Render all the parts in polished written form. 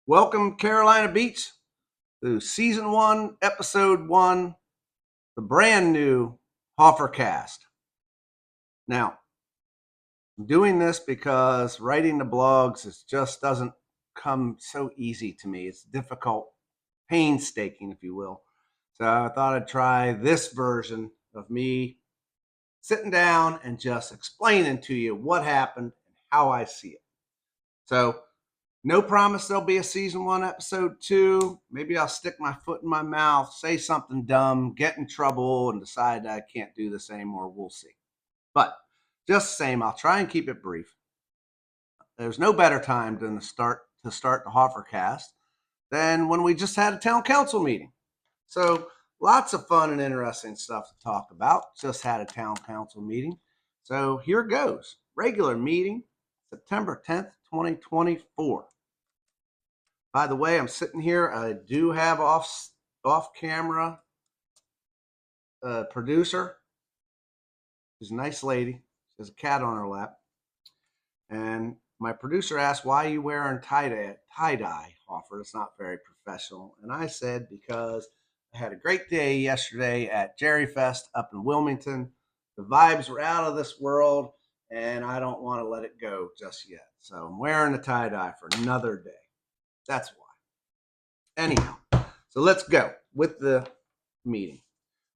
Welcome, Carolina Beach, to Season 1, Episode 1, the brand new HofferCast. Now, I'm doing this because writing the blogs just doesn't come so easy to me. It's difficult, painstaking, if you will. So I thought I'd try this version of me sitting down and just explaining to you what happened and how I see it. So no promise there'll be a season 1, episode 2. Maybe I'll stick my foot in my mouth, say something dumb, get in trouble, and decide I can't do this anymore. We'll see. But just the same, I'll try and keep it brief. There's no better time than to start the HofferCast than when we just had a town council meeting. So lots of fun and interesting stuff to talk about. Just had a town council meeting. So here goes. Regular meeting, September 10th, 2024. By the way, I'm sitting here. I do have off camera producer. She's a nice lady. She has a cat on her lap. And my producer asked, "Why are you wearing tie-dye, Hoffer? It's not very professional." And I said, because I had a great day yesterday at Jerry Fest up in Wilmington. The vibes were out of this world, and I don't want to let it go just yet. So I'm wearing the tie-dye for another day. That's why. Anyhow, so let's go with the meeting.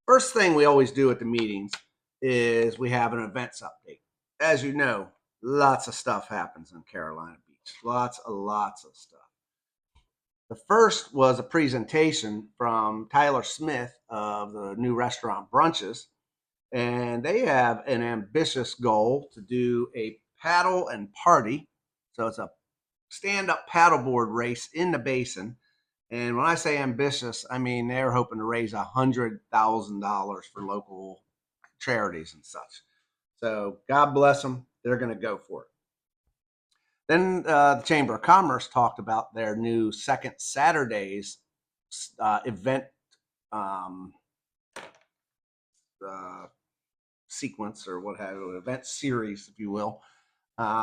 First thing we always do at the meetings is we have an events update. As you know, lots of stuff happens in Carolina Beach. Lots of stuff. The first was a presentation from Tyler Smith of the new restaurant Brunches. And they have an ambitious goal to do a paddle and party. So it's a stand-up paddleboard race in the basin. And when I say ambitious, I mean they're hoping to raise $100,000 for local charities and such. So God bless them. They're going to go for it. Then the Chamber of Commerce talked about their new Second Saturdays event sequence, or what have you, event series, if you will.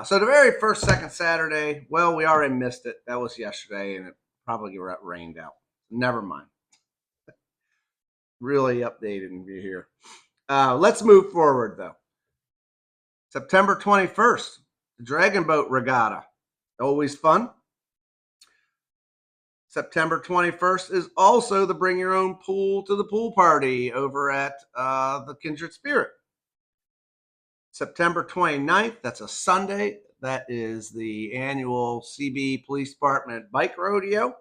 So the very first Second Saturday, well, we already missed it. That was yesterday, and it probably got rained out. Never mind. Really updated you here. Let's move forward, though. September 21st, the Dragon Boat Regatta. Always fun. September 21st is also the Bring Your Own Pool to the Pool Party over at the Kindred Spirit. September 29th, that's a Sunday. That is the annual CB Police Department Bike Rodeo.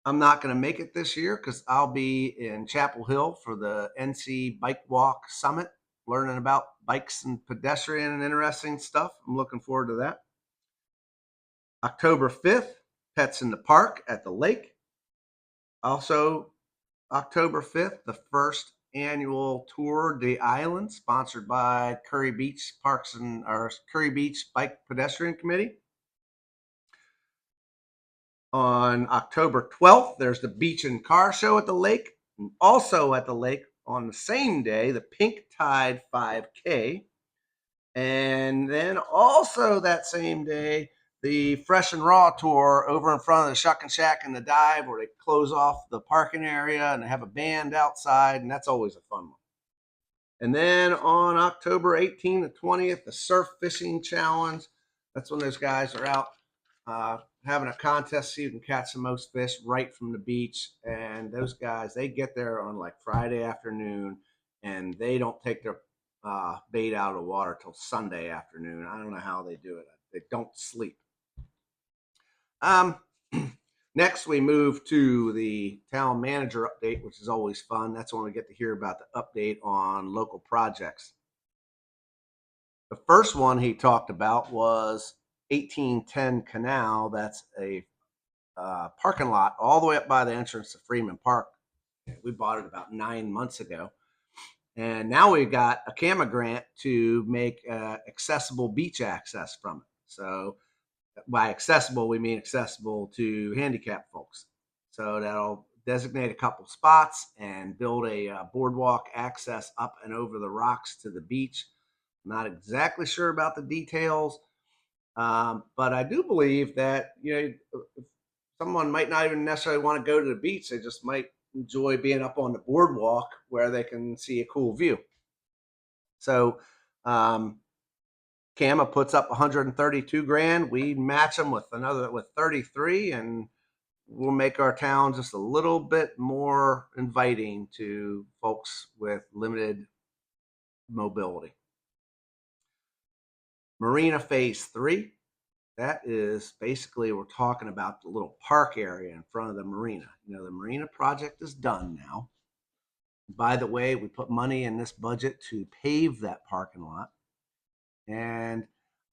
I'm not going to make it this year because I'll be in Chapel Hill for the NC Bike Walk Summit, learning about bikes and pedestrian and interesting stuff. I'm looking forward to that. October 5th, Pets in the Park at the lake. Also, October 5th, the first annual Tour de Island, sponsored by Curry Beach Curry Beach Bike Pedestrian Committee. On October 12th, there's the Beach and Car Show at the lake. And also at the lake on the same day, the Pink Tide 5K. And then also that same day, the Fresh and Raw Tour over in front of the Shuck and Shack and the Dive, where they close off the parking area and they have a band outside, and that's always a fun one. And then on October 18th to 20th, the Surf Fishing Challenge. That's when those guys are out having a contest so you can catch the most fish right from the beach. And those guys, they get there on like Friday afternoon, and they don't take their bait out of the water till Sunday afternoon. I don't know how they do it. They don't sleep. Next, we move to the town manager update, which is always fun. That's when we get to hear about the update on local projects. The first one he talked about was 1810 Canal. That's a parking lot all the way up by the entrance to Freeman Park. We bought it about 9 months ago. And now we've got a CAMA grant to make accessible beach access from it. So by accessible, we mean accessible to handicapped folks. So that'll designate a couple spots and build a boardwalk access up and over the rocks to the beach. I'm not exactly sure about the details, but I do believe that, someone might not even necessarily want to go to the beach. They just might enjoy being up on the boardwalk where they can see a cool view. So um, Kama puts up 132 grand. We match them with 33, and we'll make our town just a little bit more inviting to folks with limited mobility. Marina Phase 3. That is basically, we're talking about the little park area in front of the marina. You know, the marina project is done now. By the way, we put money in this budget to pave that parking lot. And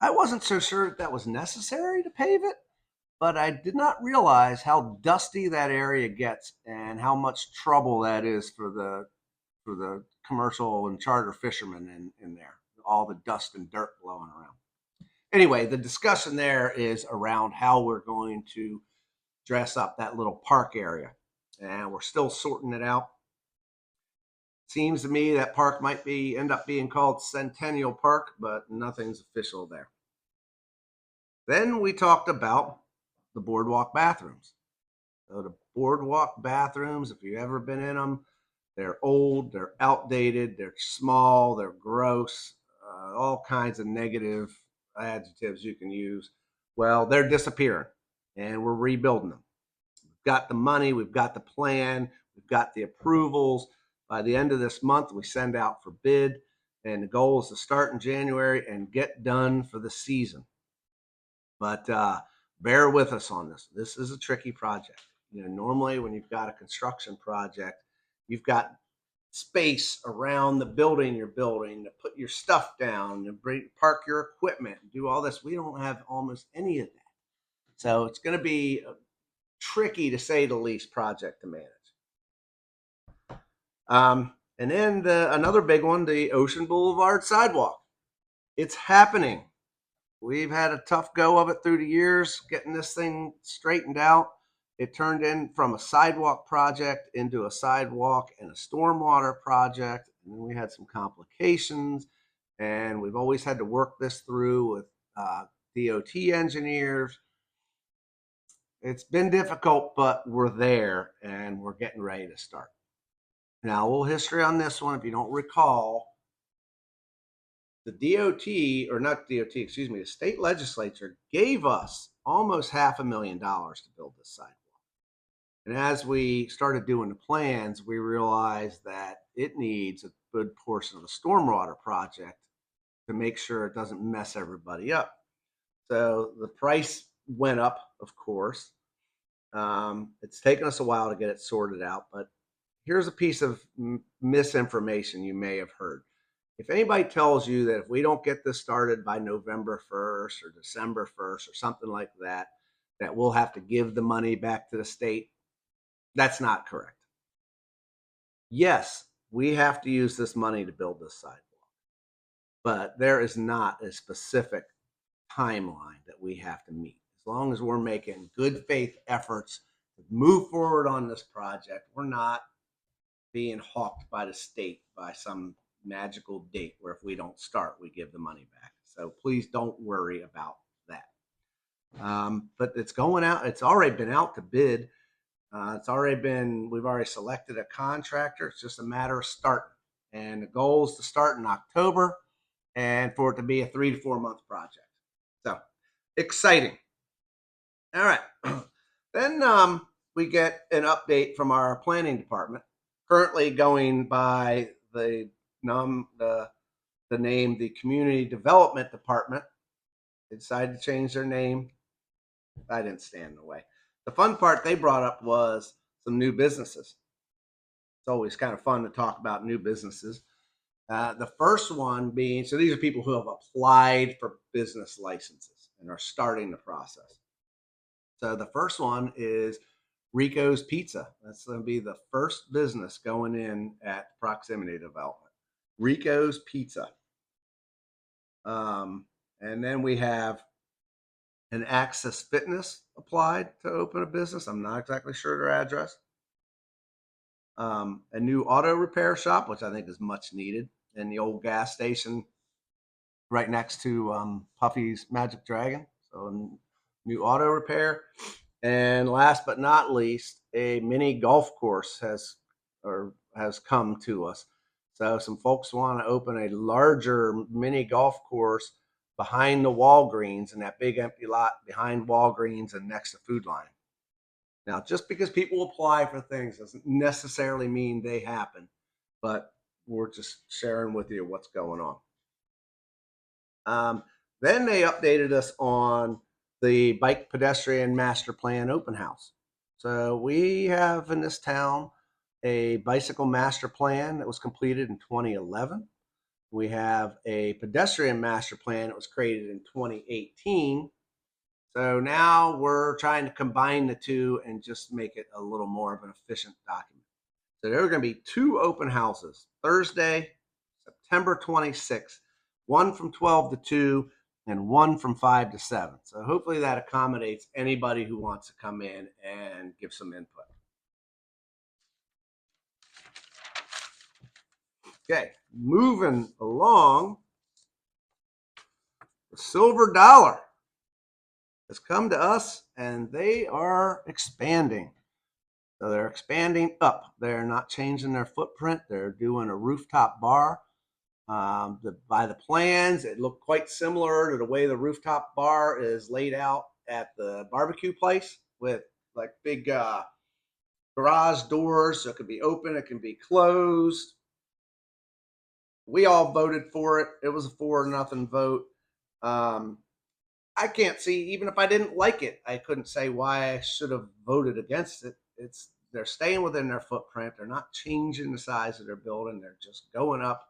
I wasn't so sure that was necessary to pave it, but I did not realize how dusty that area gets and how much trouble that is for the commercial and charter fishermen in there. All the dust and dirt blowing around. Anyway, the discussion there is around how we're going to dress up that little park area, and we're still sorting it out. Seems to me that park might end up being called Centennial Park, but nothing's official there. Then we talked about the boardwalk bathrooms. So the boardwalk bathrooms, if you've ever been in them, they're old, they're outdated, they're small, they're gross, all kinds of negative adjectives you can use. Well, they're disappearing, and we're rebuilding them. We've got the money, we've got the plan, we've got the approvals. By the end of this month, we send out for bid, and the goal is to start in January and get done for the season. But bear with us on this. This is a tricky project. You know, normally when you've got a construction project, you've got space around the building you're building to put your stuff down, to park your equipment, do all this. We don't have almost any of that. So it's going to be a tricky, to say the least, project to manage. And then another big one, the Ocean Boulevard sidewalk. It's happening. We've had a tough go of it through the years, getting this thing straightened out. It turned in from a sidewalk project into a sidewalk and a stormwater project. And then we had some complications, and we've always had to work this through with DOT engineers. It's been difficult, but we're there and we're getting ready to start. Now, a little history on this one. If you don't recall, the DOT, or not DOT, excuse me, the state legislature gave us almost $500,000 to build this sidewalk. And as we started doing the plans, we realized that it needs a good portion of the stormwater project to make sure it doesn't mess everybody up. So the price went up, of course. It's taken us a while to get it sorted out, but here's a piece of misinformation you may have heard. If anybody tells you that if we don't get this started by November 1st or December 1st or something like that, that we'll have to give the money back to the state, that's not correct. Yes, we have to use this money to build this sidewalk, but there is not a specific timeline that we have to meet. As long as we're making good faith efforts to move forward on this project, we're not being hawked by the state by some magical date where if we don't start, we give the money back. So please don't worry about that. But it's going out. It's already been out to bid. We've already selected a contractor. It's just a matter of starting. And the goal is to start in October and for it to be a 3 to 4 month project. So exciting. All right. Then we get an update from our planning department, currently going by the name, the Community Development Department. They decided to change their name. I didn't stand in the way. The fun part they brought up was some new businesses. It's always kind of fun to talk about new businesses. The first one being, so these are people who have applied for business licenses and are starting the process. So the first one is Rico's Pizza. That's going to be the first business going in at Proximity Development. Rico's Pizza. And then we have an Access Fitness applied to open a business. I'm not exactly sure their address. A new auto repair shop, which I think is much needed, in the old gas station right next to Puffy's Magic Dragon. So new auto repair. And last but not least, a mini golf course has come to us. So some folks want to open a larger mini golf course behind the Walgreens, in that big empty lot behind Walgreens and next to Food Line. Now, just because people apply for things doesn't necessarily mean they happen, but we're just sharing with you what's going on. Then they updated us on the bike pedestrian master plan open house. So we have in this town a bicycle master plan that was completed in 2011. We have a pedestrian master plan that was created in 2018. So now we're trying to combine the two and just make it a little more of an efficient document. So there are going to be two open houses, Thursday, September 26th, one from 12 to 2 and one from 5 to 7. So hopefully that accommodates anybody who wants to come in and give some input. Okay, moving along, the silver dollar has come to us and they are expanding. So they're expanding up. They're not changing their footprint. They're doing a rooftop bar. By the plans, it looked quite similar to the way the rooftop bar is laid out at the barbecue place, with like big garage doors. So it can be open, it can be closed. We all voted for it. It was a 4-0 vote. I can't see, even if I didn't like it, I couldn't say why I should have voted against it. They're staying within their footprint. They're not changing the size of their building. They're just going up.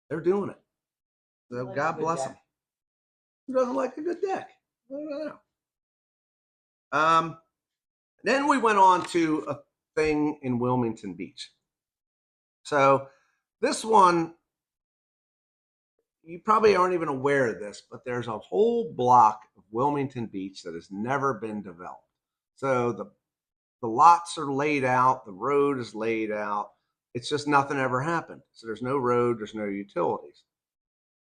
They're doing it. So God bless them. Who doesn't like a good deck? I don't know. Then we went on to a thing in Wilmington Beach. So this one, you probably aren't even aware of this, but there's a whole block of Wilmington Beach that has never been developed. So the lots are laid out, the road is laid out. It's just nothing ever happened. So there's no road, there's no utilities.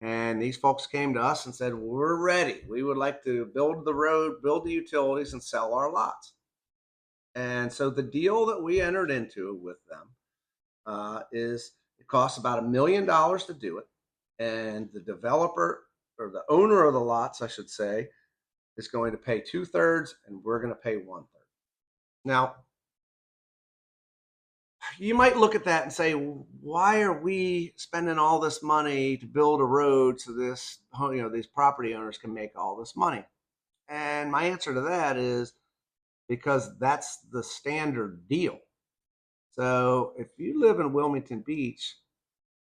And these folks came to us and said, we're ready. We would like to build the road, build the utilities, and sell our lots. And so the deal that we entered into with them is it costs about $1 million to do it. And the developer, or the owner of the lots, I should say, is going to pay 2/3 and we're going to pay 1/3. Now, you might look at that and say, why are we spending all this money to build a road so these property owners can make all this money? And my answer to that is because that's the standard deal. So if you live in Wilmington Beach,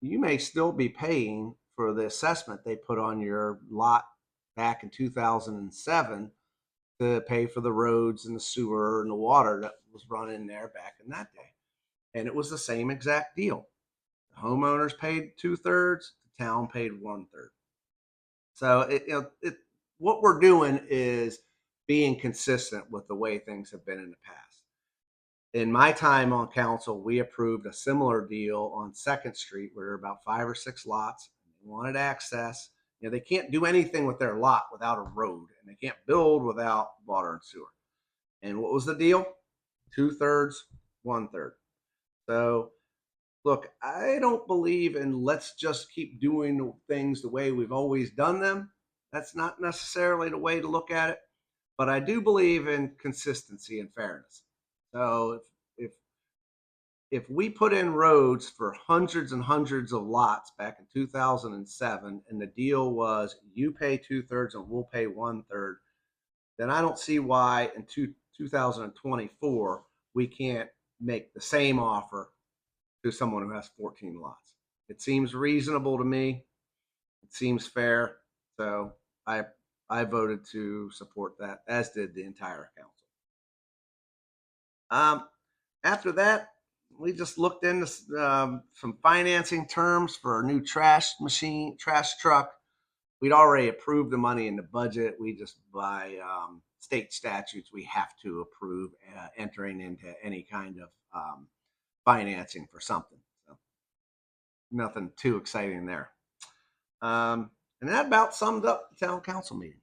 you may still be paying for the assessment they put on your lot back in 2007 to pay for the roads and the sewer and the water that was running there back in that day. And it was the same exact deal. The homeowners paid 2/3, the town paid 1/3. So what we're doing is being consistent with the way things have been in the past. In my time on council, we approved a similar deal on 2nd Street where there are about 5 or 6 lots. They wanted access. They can't do anything with their lot without a road, and they can't build without water and sewer. And what was the deal? 2/3, 1/3. So, look, I don't believe in let's just keep doing things the way we've always done them. That's not necessarily the way to look at it. But I do believe in consistency and fairness. So if we put in roads for hundreds and hundreds of lots back in 2007, and the deal was you pay 2/3 and we'll pay 1/3, then I don't see why in 2024 we can't make the same offer to someone who has 14 lots. It seems reasonable to me. It seems fair. So I voted to support that, as did the entire council. After that, we just looked into some financing terms for a new trash truck. We'd already approved the money in the budget. We just, by state statutes, we have to approve entering into any kind of financing for something. So nothing too exciting there. And that about summed up the town council meeting.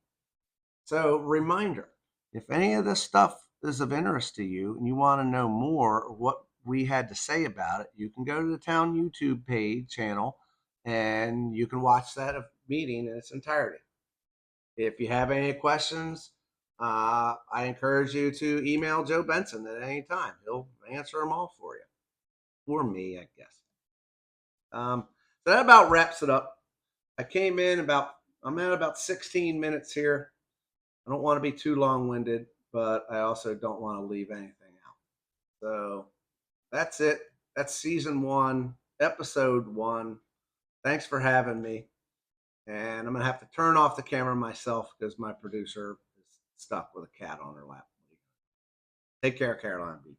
So reminder, If any of this stuff is of interest to you and you want to know more of what we had to say about it, you can go to the town YouTube page channel and you can watch that meeting in its entirety. If you have any questions, I encourage you to email Joe Benson at any time. He'll answer them all for you, or me, I guess. So that about wraps it up. I'm at about 16 minutes here. I don't want to be too long-winded, but I also don't want to leave anything out. So that's it. That's season 1, episode 1. Thanks for having me. And I'm going to have to turn off the camera myself because my producer is stuck with a cat on her lap. Take care, Caroline Beach.